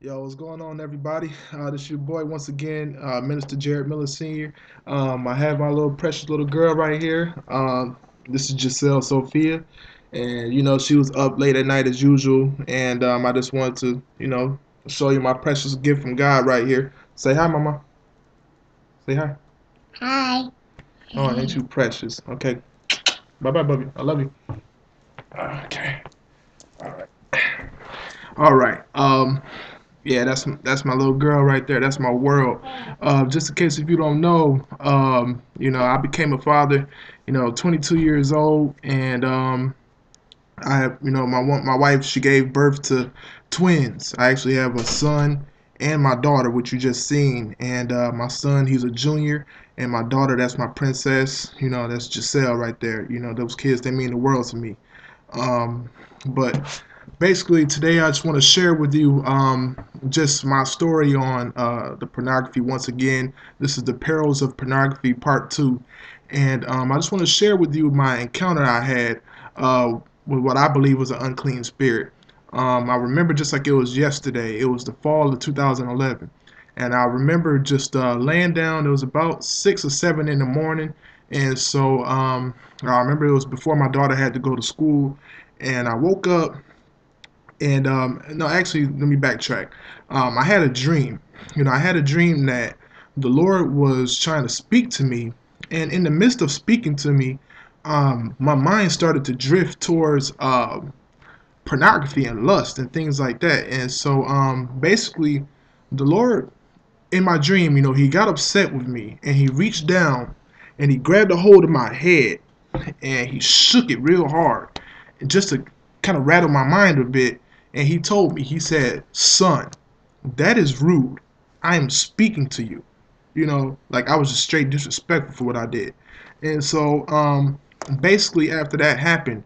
Yo, what's going on, everybody? This is your boy once again, Minister Jared Miller Sr. I have my little precious little girl right here. This is Giselle Sophia, and she was up late at night as usual, and I just wanted to show you my precious gift from God right here. Say hi, Mama. Say hi. Hi. Oh, ain't you precious? Okay. Bye, bye, baby. I love you. Okay. All right. All right. Yeah, that's my little girl right there. That's my world. Just in case if you don't know, I became a father, 22 years old, and I have, my wife, she gave birth to twins. I actually have a son and my daughter, which you just seen, and my son, he's a junior, and my daughter, that's my princess. That's Giselle right there. Those kids, they mean the world to me. But basically, today I just want to share with you just my story on the pornography once again. This is the Perils of Pornography Part 2. And I just want to share with you my encounter I had with what I believe was an unclean spirit. I remember just like it was yesterday. It was the fall of 2011. And I remember just laying down. It was about 6 or 7 in the morning. And so I remember it was before my daughter had to go to school. And I woke up and no, actually, let me backtrack. I had a dream. I had a dream that the Lord was trying to speak to me, and in the midst of speaking to me, my mind started to drift towards pornography and lust and things like that. And so, basically, the Lord in my dream, he got upset with me, and he reached down and he grabbed a hold of my head and he shook it real hard just to kind of rattle my mind a bit. And he told me, he said, "Son, that is rude. I am speaking to you." Like I was just straight disrespectful for what I did. And so, basically, after that happened,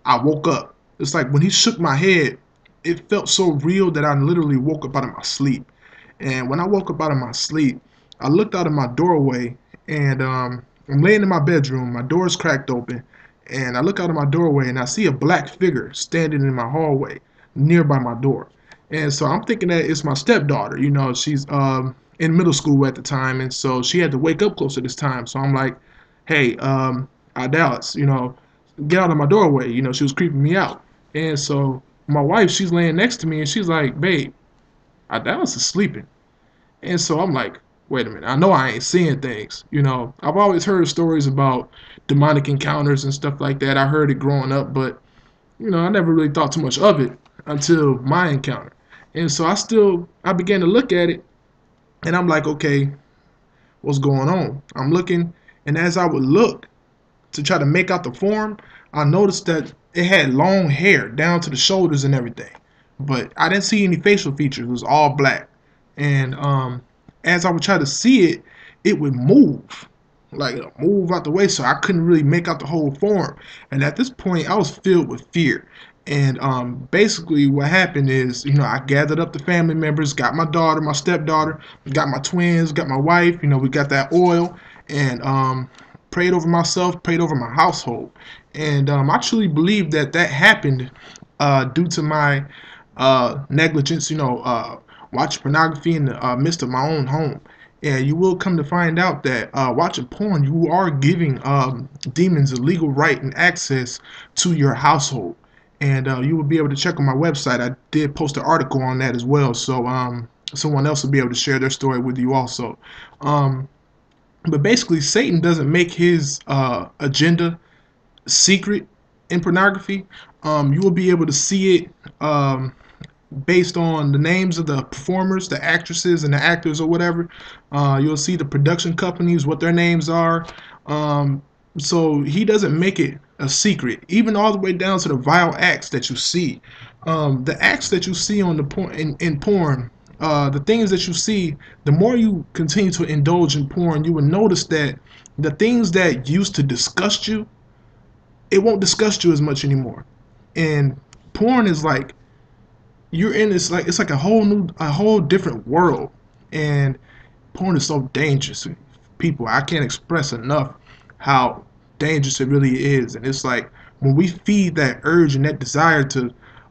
I woke up. It's like when he shook my head, it felt so real that I literally woke up out of my sleep. And when I woke up out of my sleep, I looked out of my doorway and I'm laying in my bedroom. My door's cracked open. And I look out of my doorway and I see a black figure standing in my hallway nearby my door. And so I'm thinking that it's my stepdaughter. She's in middle school at the time. And so she had to wake up close to this time. So I'm like, hey, Dallas, get out of my doorway. She was creeping me out. And so my wife, she's laying next to me and she's like, babe, Dallas is sleeping. And so I'm like, wait a minute, I know I ain't seeing things. I've always heard stories about demonic encounters and stuff like that. I heard it growing up, but I never really thought too much of it until my encounter. And so I began to look at it and I'm like, okay, what's going on? I'm looking, and as I would look to try to make out the form, I noticed that it had long hair down to the shoulders and everything. But I didn't see any facial features. It was all black. And as I would try to see it, it would move. Like move out the way, so I couldn't really make out the whole form. And at this point, I was filled with fear. And basically, what happened is, I gathered up the family members, got my daughter, my stepdaughter, got my twins, got my wife. We got that oil, and prayed over myself, prayed over my household. And I truly believe that that happened due to my negligence, watching pornography in the midst of my own home. And you will come to find out that watching porn, you are giving demons a legal right and access to your household. And you will be able to check on my website. I did post an article on that as well. So someone else will be able to share their story with you also. But basically, Satan doesn't make his agenda secret in pornography. You will be able to see it based on the names of the performers, the actresses, and the actors, or whatever. You'll see the production companies, what their names are. So he doesn't make it a secret, even all the way down to the vile acts that you see. The acts that you see on the in porn, the things that you see, the more you continue to indulge in porn, you will notice that the things that used to disgust you, it won't disgust you as much anymore. And porn is like you're in this, like it's like a whole different world. And porn is so dangerous. People, I can't express enough how dangerous it really is. And it's like when we feed that urge and that desire to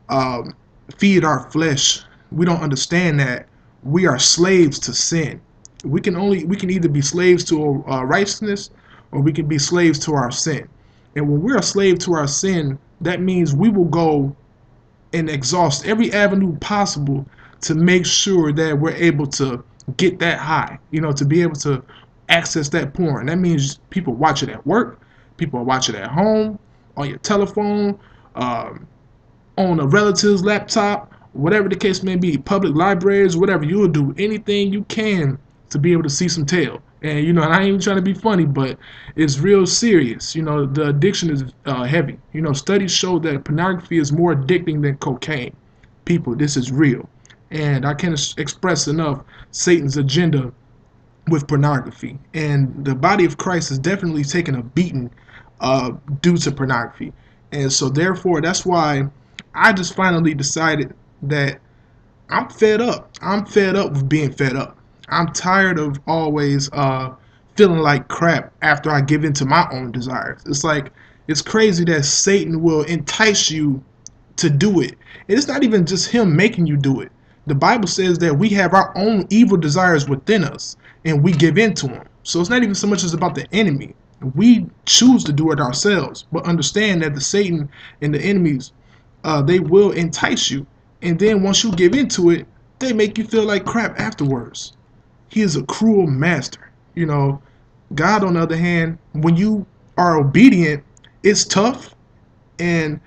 um, feed our flesh we don't understand that we are slaves to sin. We can either be slaves to righteousness, or we can be slaves to our sin. And when we're a slave to our sin, that means we will go and exhaust every avenue possible to make sure that we're able to get that high, to be able to access that porn. That means people watch it at work, people watch it at home, on your telephone, on a relative's laptop, whatever the case may be, public libraries, whatever. You'll do anything you can to be able to see some tail. And and I ain't even trying to be funny, but it's real serious. The addiction is heavy. Studies show that pornography is more addicting than cocaine. People, this is real. And I can't express enough Satan's agenda with pornography. And the body of Christ is definitely taking a beating due to pornography. And so therefore, that's why I just finally decided that I'm fed up. I'm fed up with being fed up. I'm tired of always feeling like crap after I give in to my own desires. It's crazy that Satan will entice you to do it. And it's not even just him making you do it. The Bible says that we have our own evil desires within us, and we give in to them. So it's not even so much as about the enemy. We choose to do it ourselves, but understand that the Satan and the enemies, they will entice you. And then once you give into it, they make you feel like crap afterwards. He is a cruel master. God, on the other hand, when you are obedient, it's tough. And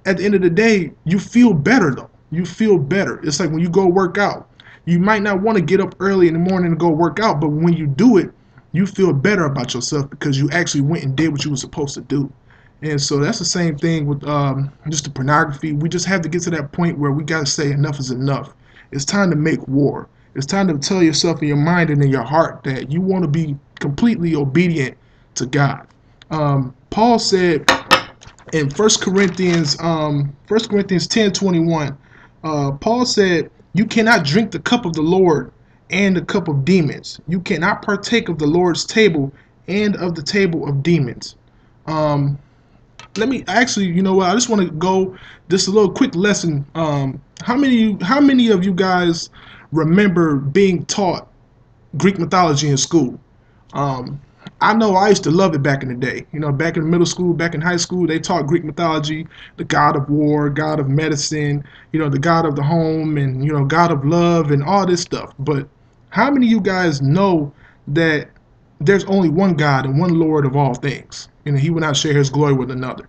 at the end of the day, you feel better, though. You feel better. It's like when you go work out. You might not want to get up early in the morning to go work out, but when you do it, you feel better about yourself because you actually went and did what you were supposed to do. And so that's the same thing with just the pornography. We just have to get to that point where we got to say enough is enough. It's time to make war. It's time to tell yourself in your mind and in your heart that you want to be completely obedient to God. Paul said in 1 Corinthians 10:21, Paul said, "You cannot drink the cup of the Lord and the cup of demons. You cannot partake of the Lord's table and of the table of demons." Let me actually, I just want to go just a little quick lesson. How many of you guys remember being taught Greek mythology in school? I know I used to love it back in the day. Back in middle school, back in high school, they taught Greek mythology, the god of war, god of medicine, the god of the home, and god of love and all this stuff. But how many of you guys know that there's only one God and one Lord of all things, and he will not share his glory with another?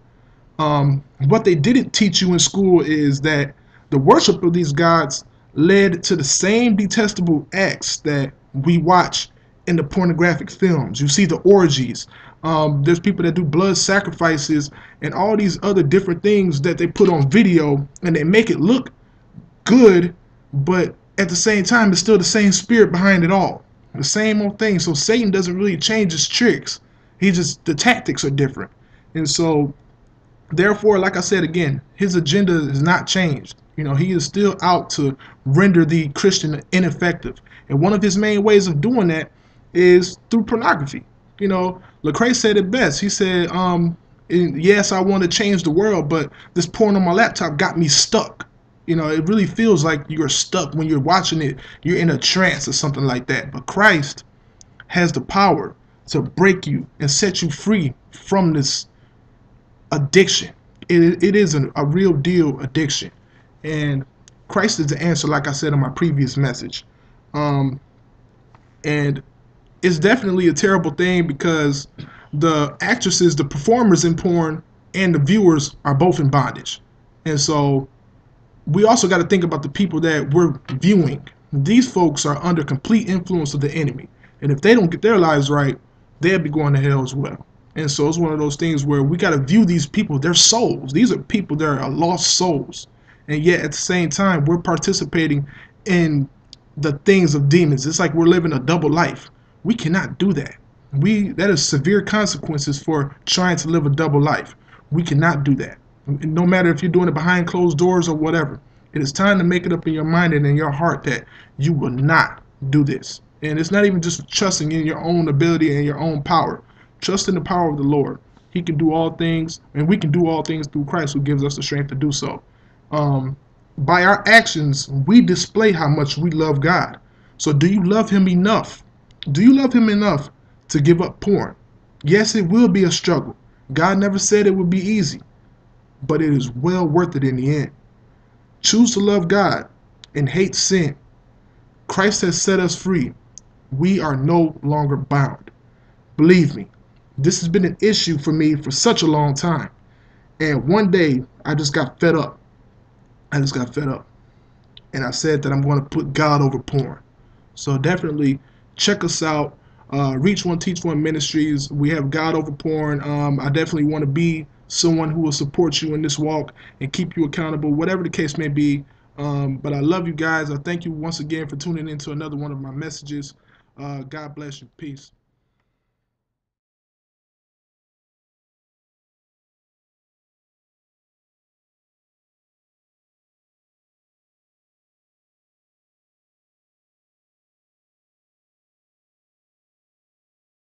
What they didn't teach you in school is that the worship of these gods led to the same detestable acts that we watch in the pornographic films. You see the orgies. There's people that do blood sacrifices and all these other different things that they put on video, and they make it look good, but at the same time, it's still the same spirit behind it all. The same old thing. So Satan doesn't really change his tricks. The tactics are different. And so, therefore, like I said again, his agenda is not changed. He is still out to render the Christian ineffective. And one of his main ways of doing that is through pornography. Lecrae said it best. He said, yes, I want to change the world, but this porn on my laptop got me stuck. It really feels like you're stuck when you're watching it. You're in a trance or something like that. But Christ has the power to break you and set you free from this addiction. It is a real deal addiction. And Christ is the answer, like I said in my previous message. And it's definitely a terrible thing because the actresses, the performers in porn, and the viewers are both in bondage. And so we also got to think about the people that we're viewing. These folks are under complete influence of the enemy. And if they don't get their lives right, they'll be going to hell as well. And so it's one of those things where we got to view these people, their souls. These are people that are lost souls. And yet at the same time, we're participating in the things of demons. It's like we're living a double life. We cannot do that. That is severe consequences for trying to live a double life. We cannot do that. No matter if you're doing it behind closed doors or whatever. It is time to make it up in your mind and in your heart that you will not do this. And it's not even just trusting in your own ability and your own power. Trust in the power of the Lord. He can do all things, and we can do all things through Christ who gives us the strength to do so. By our actions, we display how much we love God. So do you love him enough? Do you love him enough to give up porn? Yes, it will be a struggle. God never said it would be easy, but it is well worth it in the end. Choose to love God and hate sin. Christ has set us free. We are no longer bound. Believe me, this has been an issue for me for such a long time. And one day, I just got fed up. I just got fed up. And I said that I'm going to put God over porn. So definitely check us out. Reach One, Teach One Ministries. We have God over porn. I definitely want to be someone who will support you in this walk and keep you accountable, whatever the case may be. But I love you guys. I thank you once again for tuning in to another one of my messages. God bless you. Peace.